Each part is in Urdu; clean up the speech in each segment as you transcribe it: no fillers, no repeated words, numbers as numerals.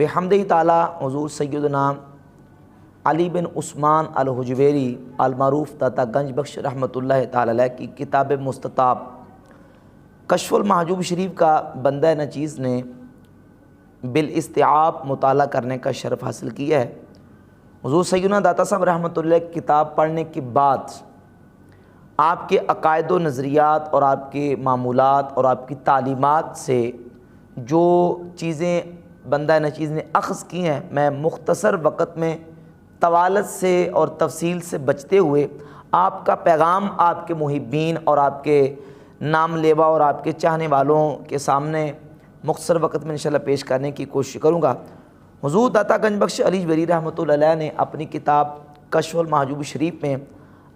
بحمدہ تعالی حضور سیدنا علی بن عثمان الحجویری المعروف داتا گنج بخش رحمۃ اللہ تعالی علیہ کی کتاب مستطاب کشف المحجوب شریف کا بندہ نچیز نے بالاستیعاب مطالعہ کرنے کا شرف حاصل کیا ہے۔ حضور سیدنا داتا صاحب رحمۃ اللہ کتاب پڑھنے کے بعد آپ کے عقائد و نظریات اور آپ کے معمولات اور آپ کی تعلیمات سے جو چیزیں بندہ نچیز نے اخذ کی ہیں، میں مختصر وقت میں طوالت سے اور تفصیل سے بچتے ہوئے آپ کا پیغام آپ کے محبین اور آپ کے نام لیوا اور آپ کے چاہنے والوں کے سامنے مختصر وقت میں انشاءاللہ پیش کرنے کی کوشش کروں گا۔ حضور داتا گنج بخش علی ولی رحمۃ اللہ علیہ نے اپنی کتاب کشف المحجوب شریف میں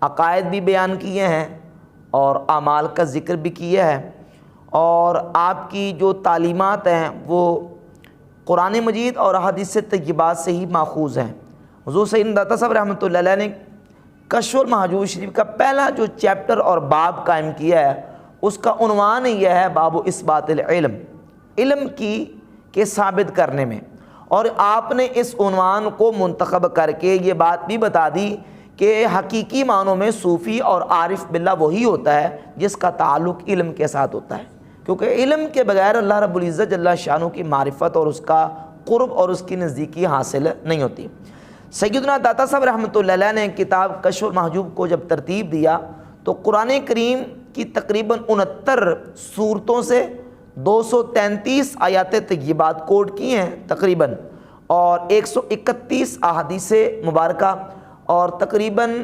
عقائد بھی بیان کیے ہیں اور اعمال کا ذکر بھی کیا ہے، اور آپ کی جو تعلیمات ہیں وہ قرآن مجید اور احادیث طیبات سے ہی ماخوذ ہیں۔ حضور سیدنا داتا صاحب رحمۃ اللہ علیہ نے کشف المحجوب شریف کا پہلا جو چیپٹر اور باب قائم کیا ہے، اس کا عنوان یہ ہے باب اثبات العلم، علم کے ثابت کرنے میں، اور آپ نے اس عنوان کو منتخب کر کے یہ بات بھی بتا دی کہ حقیقی معنوں میں صوفی اور عارف باللہ وہی ہوتا ہے جس کا تعلق علم کے ساتھ ہوتا ہے، کیونکہ علم کے بغیر اللہ رب العزت جل شانہ کی معرفت اور اس کا قرب اور اس کی نزدیکی حاصل نہیں ہوتی۔ سیدنا داتا صاحب رحمۃ اللہ علیہ نے کتاب کشف المحجوب کو جب ترتیب دیا تو قرآن کریم کی تقریباً 69 صورتوں سے 233 آیات طیبات کوٹ کی ہیں تقریباً، اور 131 احادیث مبارکہ اور تقریباً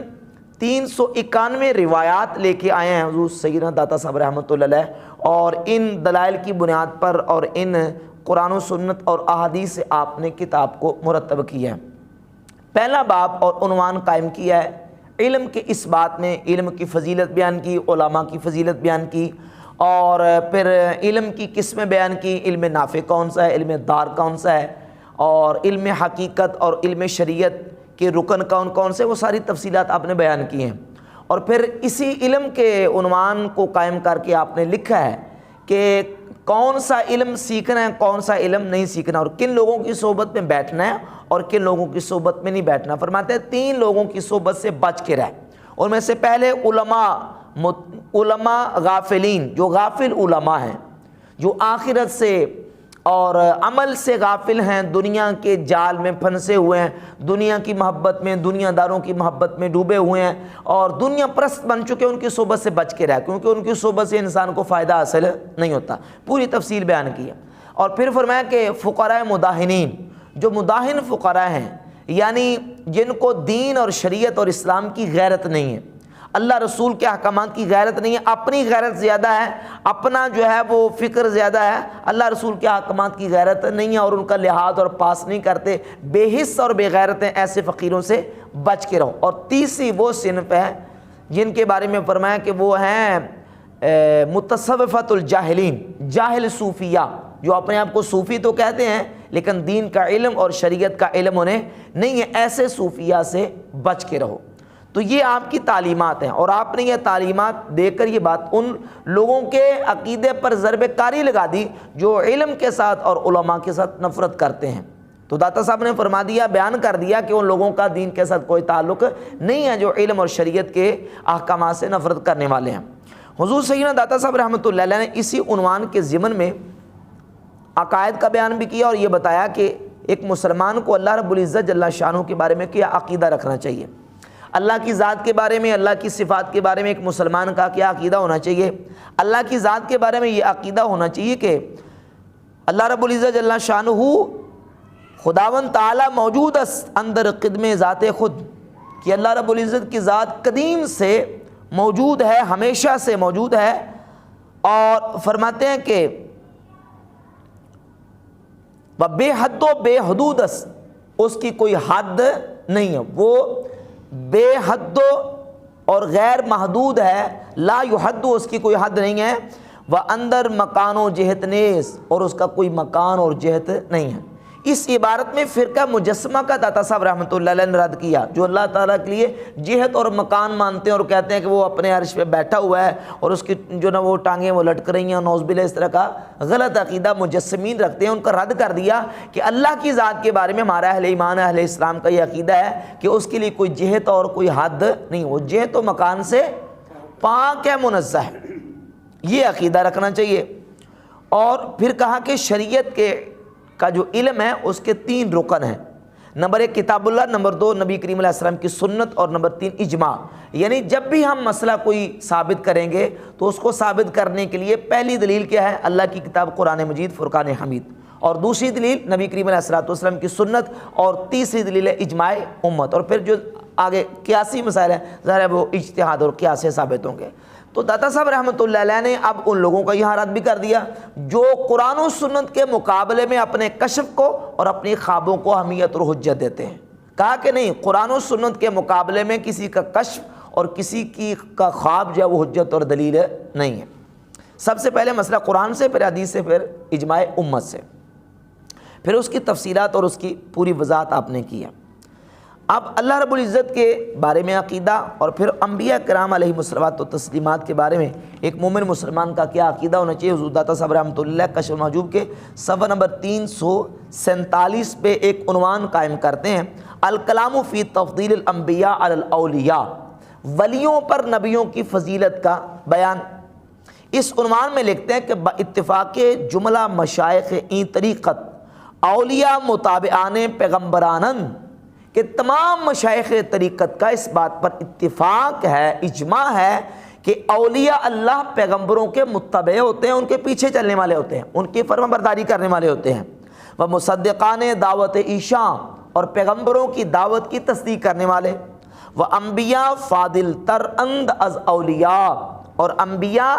391 روایات لے کے آئے ہیں حضور سیدنا داتا صاحب رحمۃ اللہ علیہ، اور ان دلائل کی بنیاد پر اور ان قرآن و سنت اور احادیث سے آپ نے کتاب کو مرتب کیا ہے۔ پہلا باب اور عنوان قائم کیا ہے علم کے اس بات میں، علم کی فضیلت بیان کی، علماء کی فضیلت بیان کی، اور پھر علم کی قسمیں بیان کی، علم نافع کون سا ہے، علم دار کون سا ہے، اور علم حقیقت اور علم شریعت کے رکن کون کون سے، وہ ساری تفصیلات آپ نے بیان کی ہیں۔ اور پھر اسی علم کے عنوان کو قائم کر کے آپ نے لکھا ہے کہ کون سا علم سیکھنا ہے، کون سا علم نہیں سیکھنا، اور کن لوگوں کی صحبت میں بیٹھنا ہے اور کن لوگوں کی صحبت میں نہیں بیٹھنا۔ فرماتے ہیں 3 لوگوں کی صحبت سے بچ کے رہ، ان میں سے پہلے علماء غافلین، جو غافل علماء ہیں، جو آخرت سے اور عمل سے غافل ہیں، دنیا کے جال میں پھنسے ہوئے ہیں، دنیا کی محبت میں، دنیا داروں کی محبت میں ڈوبے ہوئے ہیں اور دنیا پرست بن چکے، ان کی صحبت سے بچ کے رہ، کیونکہ ان کی صحبت سے انسان کو فائدہ حاصل نہیں ہوتا۔ پوری تفصیل بیان کی ہے۔ اور پھر فرمایا کہ فقراء مداہنین، جو مداہن فقراء ہیں، یعنی جن کو دین اور شریعت اور اسلام کی غیرت نہیں ہے، اللہ رسول کے احکامات کی غیرت نہیں ہے، اپنی غیرت زیادہ ہے، اپنا جو ہے وہ فکر زیادہ ہے، اللہ رسول کے احکامات کی غیرت نہیں ہے اور ان کا لحاظ اور پاس نہیں کرتے، بے حس اور بے غیرت ہیں، ایسے فقیروں سے بچ کے رہو۔ اور تیسری وہ صنف ہے جن کے بارے میں فرمایا کہ وہ ہیں متصوفۃ الجاہلین، جاہل صوفیہ، جو اپنے آپ کو صوفی تو کہتے ہیں لیکن دین کا علم اور شریعت کا علم انہیں نہیں ہے، ایسے صوفیہ سے بچ کے رہو۔ تو یہ آپ کی تعلیمات ہیں، اور آپ نے یہ تعلیمات دے کر یہ بات ان لوگوں کے عقیدے پر ضرب کاری لگا دی جو علم کے ساتھ اور علماء کے ساتھ نفرت کرتے ہیں۔ تو داتا صاحب نے فرما دیا، بیان کر دیا کہ ان لوگوں کا دین کے ساتھ کوئی تعلق نہیں ہے جو علم اور شریعت کے احکامات سے نفرت کرنے والے ہیں۔ حضور سیدنا داتا صاحب رحمۃ اللہ علیہ نے اسی عنوان کے ضمن میں عقائد کا بیان بھی کیا اور یہ بتایا کہ ایک مسلمان کو اللہ رب العزت جل شانہ کے بارے میں کیا عقیدہ رکھنا چاہیے، اللہ کی ذات کے بارے میں، اللہ کی صفات کے بارے میں ایک مسلمان کا کیا عقیدہ ہونا چاہیے۔ اللہ کی ذات کے بارے میں یہ عقیدہ ہونا چاہیے کہ اللہ رب العزت جل شانہ خداوند تعالی موجود است اندر قدم ذات خود، کہ اللہ رب العزت کی ذات قدیم سے موجود ہے، ہمیشہ سے موجود ہے، اور فرماتے ہیں کہ بے حد و بے حدود است، اس کی کوئی حد نہیں ہے، وہ بے حد اور غیر محدود ہے، لا یحد، اس کی کوئی حد نہیں ہے، وہ اندر مکان و جہت نیز، اور اس کا کوئی مکان اور جہت نہیں ہے۔ اس عبارت میں فرقہ مجسمہ کا داتا صاحب رحمۃ اللہ علیہ نے رد کیا، جو اللہ تعالیٰ کے لیے جہت اور مکان مانتے ہیں اور کہتے ہیں کہ وہ اپنے عرش پہ بیٹھا ہوا ہے اور اس کی جو نا وہ ٹانگیں وہ لٹک رہی ہیں، نعوذ باللہ، اس طرح کا غلط عقیدہ مجسمین رکھتے ہیں۔ ان کا رد کر دیا کہ اللہ کی ذات کے بارے میں ہمارا اہل ایمان اہل اسلام کا یہ عقیدہ ہے کہ اس کے لیے کوئی جہت اور کوئی حد نہیں، وہ جہت و مکان سے پاک ہے، منزہ ہے، یہ عقیدہ رکھنا چاہیے۔ اور پھر کہا کہ شریعت کا جو علم ہے اس کے 3 رکن ہیں، نمبر 1 کتاب اللہ، نمبر 2 نبی کریم علیہ السلام کی سنت، اور نمبر 3 اجماع۔ یعنی جب بھی ہم مسئلہ کوئی ثابت کریں گے تو اس کو ثابت کرنے کے لیے پہلی دلیل کیا ہے؟ اللہ کی کتاب قرآن مجید فرقان حمید، اور دوسری دلیل نبی کریم علیہ السلام کی سنت، اور تیسری دلیل ہے اجماع امت، اور پھر جو آگے قیاسی مسائل ہیں ظاہر ہے وہ اجتہاد اور قیاس سے ثابت ہوں گے۔ تو داتا صاحب رحمۃ اللہ علیہ نے اب ان لوگوں کا یہاں رد بھی کر دیا جو قرآن و سنت کے مقابلے میں اپنے کشف کو اور اپنی خوابوں کو اہمیت اور حجت دیتے ہیں۔ کہا کہ نہیں، قرآن و سنت کے مقابلے میں کسی کا کشف اور کسی کا خواب جو ہے وہ حجت اور دلیل نہیں ہے۔ سب سے پہلے مسئلہ قرآن سے، پھر حدیث سے، پھر اجماع امت سے، پھر اس کی تفصیلات اور اس کی پوری وضاحت آپ نے کی ہے۔ اب اللہ رب العزت کے بارے میں عقیدہ، اور پھر انبیاء کرام علیہ الصلوات و تسلیمات کے بارے میں ایک مومن مسلمان کا کیا عقیدہ ہونا چاہیے۔ حضور داتا صاحب رحمۃ اللہ کشف المحجوب کے صفحہ نمبر 347 پہ ایک عنوان قائم کرتے ہیں، الکلام فی تفضیل الانبیاء علی الاولیاء، ولیوں پر نبیوں کی فضیلت کا بیان۔ اس عنوان میں لکھتے ہیں کہ باتفاق جملہ مشائخ این طریقت اولیاء متابعان پیغمبرانن، کہ تمام مشائخ طریقت کا اس بات پر اتفاق ہے، اجماع ہے کہ اولیاء اللہ پیغمبروں کے متبع ہوتے ہیں، ان کے پیچھے چلنے والے ہوتے ہیں، ان کی فرما برداری کرنے والے ہوتے ہیں۔ وہ مصدقان دعوت عیشا، اور پیغمبروں کی دعوت کی تصدیق کرنے والے۔ وہ انبیاء فاضل تر اند از اولیاء، اور انبیاء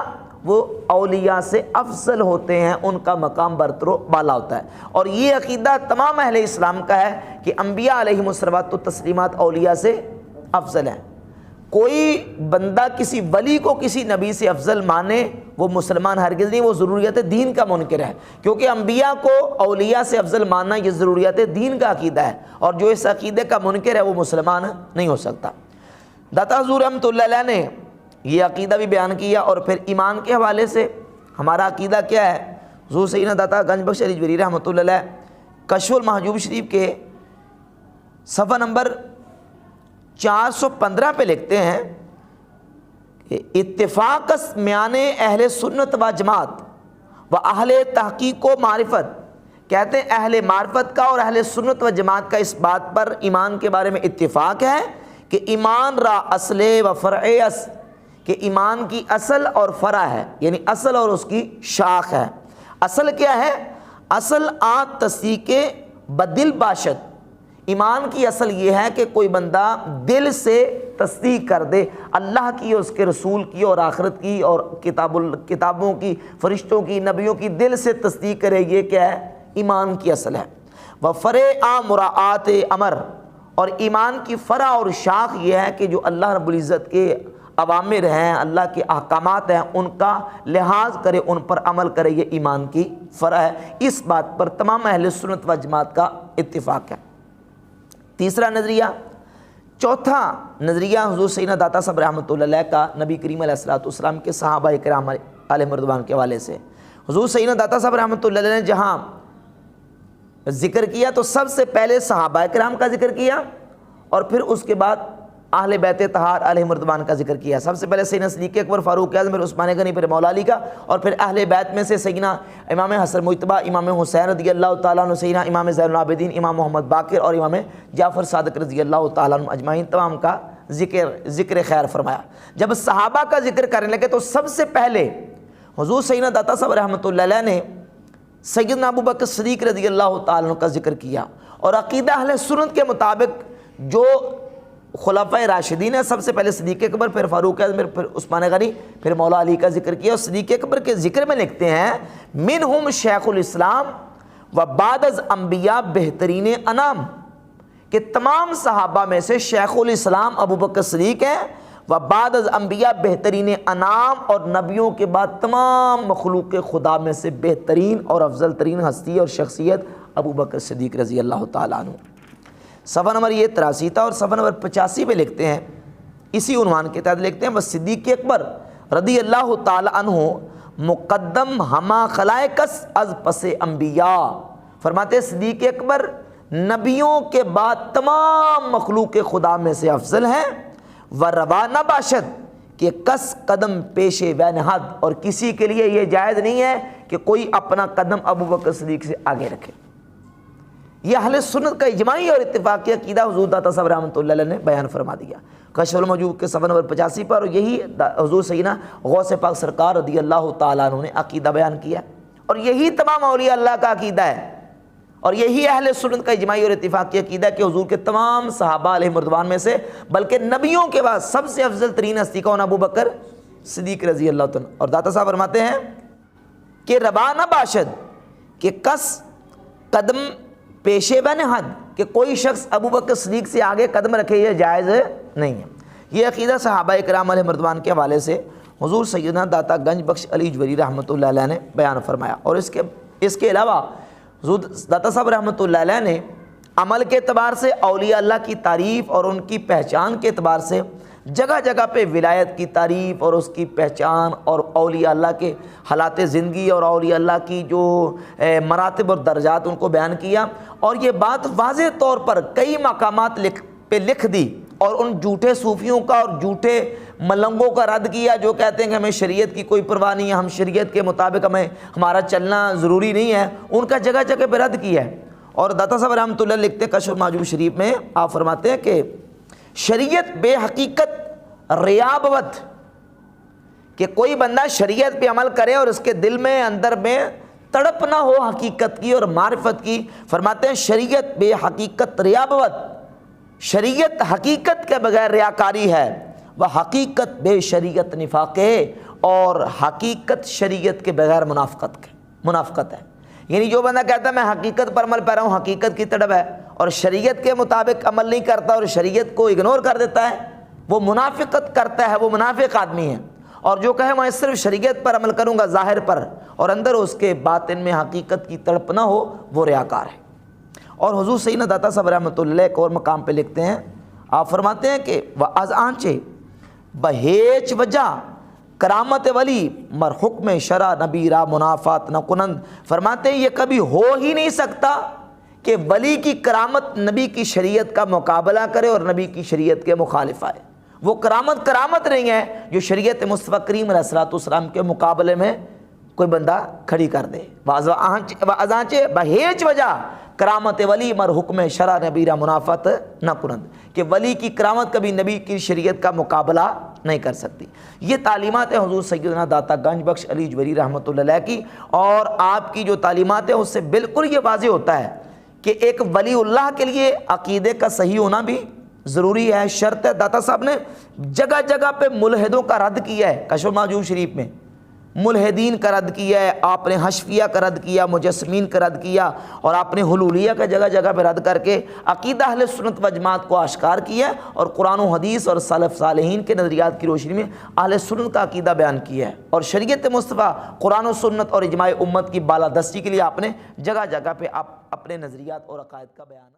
وہ اولیاء سے افضل ہوتے ہیں، ان کا مقام برتر و بالا ہوتا ہے۔ اور یہ عقیدہ تمام اہل اسلام کا ہے کہ انبیاء علیہم الصلوات و تسلیمات اولیاء سے افضل ہیں۔ کوئی بندہ کسی ولی کو کسی نبی سے افضل مانے وہ مسلمان ہرگز نہیں، وہ ضروریات دین کا منکر ہے، کیونکہ انبیاء کو اولیاء سے افضل ماننا یہ ضروریات دین کا عقیدہ ہے، اور جو اس عقیدے کا منکر ہے وہ مسلمان نہیں ہو سکتا۔ داتا حضور رحمۃ اللہ علیہ نے یہ عقیدہ بھی بیان کیا، اور پھر ایمان کے حوالے سے ہمارا عقیدہ کیا ہے۔ حضور سیدنا داتا گنج بخش علی جویری رحمۃ اللہ علیہ کشف المحجوب شریف کے صفحہ نمبر 415 پہ لکھتے ہیں کہ اتفاق میان اہل سنت و جماعت و اہل تحقیق و معرفت، کہتے ہیں اہل معرفت کا اور اہل سنت و جماعت کا اس بات پر ایمان کے بارے میں اتفاق ہے کہ ایمان را اصل و فرع اس، کہ ایمان کی اصل اور فرع ہے، یعنی اصل اور اس کی شاخ ہے۔ اصل کیا ہے؟ اصل آن تصدیق بدل باشد، ایمان کی اصل یہ ہے کہ کوئی بندہ دل سے تصدیق کر دے اللہ کی، اس کے رسول کی، اور آخرت کی، اور کتابوں کی، فرشتوں کی، نبیوں کی، دل سے تصدیق کرے، یہ کیا ہے؟ ایمان کی اصل ہے۔ وفرع آن مراعات امر، اور ایمان کی فرع اور شاخ یہ ہے کہ جو اللہ رب العزت کے اوامر ہیں، اللہ کے احکامات ہیں، ان کا لحاظ کرے، ان پر عمل کرے، یہ ایمان کی فرع ہے۔ اس بات پر تمام اہل سنت و جماعت کا اتفاق ہے۔ تیسرا نظریہ، چوتھا نظریہ حضور سیدنا داتا صاحب رحمۃ اللہ علیہ کا نبی کریم علیہ السلام کے صحابہ کرام علیہ رضوان کے حوالے سے۔ حضور سیدنا داتا صاحب رحمۃ اللہ علیہ نے جہاں ذکر کیا تو سب سے پہلے صحابہ کرام کا ذکر کیا، اور پھر اس کے بعد اہل بیت طہار علیہ رضوان کا ذکر کیا۔ سب سے پہلے سیدنا صدیق اکبر، فاروق اعظم، پھر عثمان غنی، پھر مولا علی کا، اور پھر اہل بیت میں سے سیدنا امام حسن مجتبیٰ، امام حسین رضی اللہ تعالیٰ عنہ، سیدنا امام زین العابدین، امام محمد باقر، اور امام جعفر صادق رضی اللہ تعالیٰ عنہ اجمعین، تمام کا ذکر خیر فرمایا۔ جب صحابہ کا ذکر کرنے لگے تو سب سے پہلے حضور سیدنا داتا صاحب رحمۃ اللہ علیہ نے سیدنا ابو بکر صدیق رضی اللہ تعالیٰ عنہ کا ذکر کیا، اور عقیدہ اہل سنت کے مطابق جو خلفائے راشدین ہیں، سب سے پہلے صدیق اکبر، پھر فاروق اعظم، پھر عثمان غنی، پھر مولا علی کا ذکر کیا۔ اور صدیق اکبر کے ذکر میں لکھتے ہیں منہم شیخ الاسلام و بعد از انبیاء بہترین انام، کہ تمام صحابہ میں سے شیخ الاسلام ابو بکر صدیق ہیں، و بعد از انبیاء بہترین انام، اور نبیوں کے بعد تمام مخلوق خدا میں سے بہترین اور افضل ترین ہستی اور شخصیت ابو بکر صدیق رضی اللہ تعالیٰ عنہ۔ صفحہ نمبر یہ 83 تھا، اور صفحہ نمبر 85 پہ لکھتے ہیں، اسی عنوان کے تحت لکھتے ہیں، بس صدیق اکبر رضی اللہ تعالیٰ عنہ مقدم ہما خلائقس از پس انبیاء، فرماتے ہیں صدیق اکبر نبیوں کے بعد تمام مخلوق خدا میں سے افضل ہیں، و روا نہ باشد کہ کس قدم پیشے و نہاد، اور کسی کے لیے یہ جائز نہیں ہے کہ کوئی اپنا قدم ابو بکر صدیق سے آگے رکھے۔ یہ اہل سنت کا اجماعی اور اتفاقی عقیدہ حضور داتا صاحب رحمۃ اللہ علیہ نے بیان فرما دیا کشف الموجود کے صفحہ نمبر 85 پر، اور یہی حضور سیدنا غوث پاک سرکار رضی اللہ تعالیٰ عنہ نے عقیدہ بیان کیا، اور یہی تمام اولیاء اللہ کا عقیدہ ہے، اور یہی اہل سنت کا اجماعی اور اتفاقی عقیدہ ہے کہ حضور کے تمام صحابہ علیہ رضوان میں سے، بلکہ نبیوں کے بعد سب سے افضل ترین ہستی کون؟ ابو بکر صدیق رضی اللہ تعالیٰ۔ اور داتا صاحب فرماتے ہیں کہ ربا نہ باشد کہ کس قدم پیشے و نہاد، کہ کوئی شخص ابو بکر صدیق سے آگے قدم رکھے، یہ جائز نہیں ہے۔ یہ عقیدہ صحابہ کرام علیہ رضوان کے حوالے سے حضور سیدنا داتا گنج بخش علی جوہری رحمۃ اللہ علیہ نے بیان فرمایا، اور اس کے علاوہ حضور داتا صاحب رحمۃ اللہ علیہ نے عمل کے اعتبار سے اولیاء اللہ کی تعریف اور ان کی پہچان کے اعتبار سے جگہ جگہ پہ ولایت کی تعریف اور اس کی پہچان اور اولیاء اللہ کے حالات زندگی اور اولیاء اللہ کی جو مراتب اور درجات ان کو بیان کیا، اور یہ بات واضح طور پر کئی مقامات پہ لکھ دی، اور ان جھوٹے صوفیوں کا اور جھوٹے ملنگوں کا رد کیا جو کہتے ہیں کہ ہمیں شریعت کی کوئی پرواہ نہیں ہے، ہم شریعت کے مطابق ہمارا چلنا ضروری نہیں ہے، ان کا جگہ جگہ پہ رد کیا ہے۔ اور داتا صاحب رحمۃ اللہ لکھتے ہیں کشف الموجود شریف میں، آپ فرماتے ہیں کہ شریعت بے حقیقت ریابت، کہ کوئی بندہ شریعت پہ عمل کرے اور اس کے دل میں اندر میں تڑپ نہ ہو حقیقت کی اور معرفت کی، فرماتے ہیں شریعت بے حقیقت ریابت، شریعت حقیقت کے بغیر ریاکاری ہے، وہ حقیقت بے شریعت نفاق ہے، اور حقیقت شریعت کے بغیر منافقت ہے۔ یعنی جو بندہ کہتا ہے میں حقیقت پر عمل پہ رہا ہوں، حقیقت کی طرف ہے، اور شریعت کے مطابق عمل نہیں کرتا اور شریعت کو اگنور کر دیتا ہے، وہ منافقت کرتا ہے، وہ منافق آدمی ہے۔ اور جو کہے میں صرف شریعت پر عمل کروں گا ظاہر پر، اور اندر اس کے باطن میں حقیقت کی تڑپ نہ ہو، وہ ریاکار ہے۔ اور حضور سیدنا داتا صاحب رحمۃ اللہ ایک اور مقام پہ لکھتے ہیں، آپ فرماتے ہیں کہ وَاَز آنچے بہیچ وجہ کرامت ولی مر حکم شرع نبی را منافات نہ کنند، فرماتے ہیں یہ کبھی ہو ہی نہیں سکتا کہ ولی کی کرامت نبی کی شریعت کا مقابلہ کرے اور نبی کی شریعت کے مخالف آئے۔ وہ کرامت نہیں ہے جو شریعت مصطفیٰ کریم علیہ الصلوۃ والسلام کے مقابلے میں کوئی بندہ کھڑی کر دے۔ وَاَذَانچے بہیچ وجہ کرامت ولی مر حکم شرع نبی را منافات نہ کنند، کہ ولی کی کرامت کبھی نبی کی شریعت کا مقابلہ نہیں کر سکتی۔ یہ تعلیمات ہیں حضور سیدنا داتا گنج بخش علی جوہری رحمۃ اللہ علیہ کی، اور آپ کی جو تعلیمات ہیں اس سے بالکل یہ واضح ہوتا ہے کہ ایک ولی اللہ کے لیے عقیدے کا صحیح ہونا بھی ضروری ہے، شرط ہے۔ داتا صاحب نے جگہ جگہ پہ ملحدوں کا رد کیا ہے، کشف الموجود شریف میں ملحدین کا رد کیا ہے، آپ نے حشفیہ کا رد کیا، مجسمین کا رد کیا، اور آپ نے حلولیہ کا جگہ جگہ پہ رد کر کے عقیدہ اہل سنت و جماعت کو آشکار کیا ہے، اور قرآن و حدیث اور سلف صالحین کے نظریات کی روشنی میں اہل سنت کا عقیدہ بیان کیا ہے، اور شریعت مصطفیٰ قرآن و سنت اور اجماع امت کی بالادستی کے لیے آپ نے جگہ جگہ پہ اپنے نظریات اور عقائد کا بیان